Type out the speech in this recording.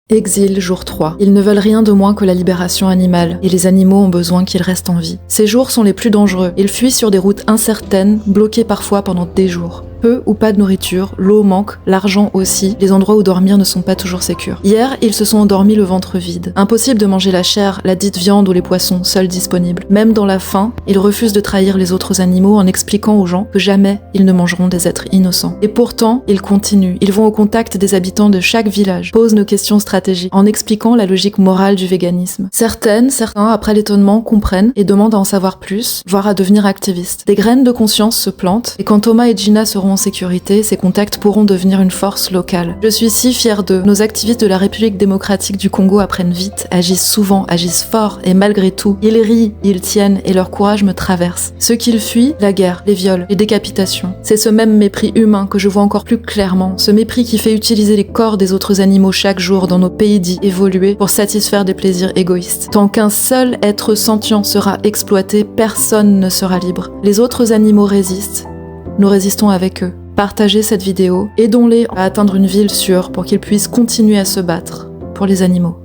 Exil, jour 3. Ils ne veulent rien de moins que la libération animale, et les animaux ont besoin qu'ils restent en vie. Ces jours sont les plus dangereux. Ils fuient sur des routes incertaines, bloquées parfois pendant des jours. Peu ou pas de nourriture, l'eau manque, l'argent aussi, les endroits où dormir ne sont pas toujours sécures. Hier, ils se sont endormis le ventre vide. Impossible de manger la chair, la dite viande ou les poissons, seuls disponibles. Même dans la faim, ils refusent de trahir les autres animaux en expliquant aux gens que jamais ils ne mangeront des êtres innocents. Et pourtant, ils continuent. Ils vont au contact des habitants de chaque village, posent nos questions stratégiques, en expliquant la logique morale du véganisme. Certains, après l'étonnement, comprennent et demandent à en savoir plus, voire à devenir activistes. Des graines de conscience se plantent, et quand Thomas et Gina seront en sécurité, ces contacts pourront devenir une force locale. Je suis si fière d'eux. Nos activistes de la République démocratique du Congo apprennent vite, agissent souvent, agissent fort, et malgré tout, ils rient, ils tiennent, et leur courage me traverse. Ce qu'ils fuient, la guerre, les viols, les décapitations. C'est ce même mépris humain que je vois encore plus clairement, ce mépris qui fait utiliser les corps des autres animaux chaque jour dans nos pays dits évolués pour satisfaire des plaisirs égoïstes. Tant qu'un seul être sentient sera exploité, personne ne sera libre. Les autres animaux résistent. Nous résistons avec eux. Partagez cette vidéo, aidons-les à atteindre une ville sûre pour qu'ils puissent continuer à se battre pour les animaux.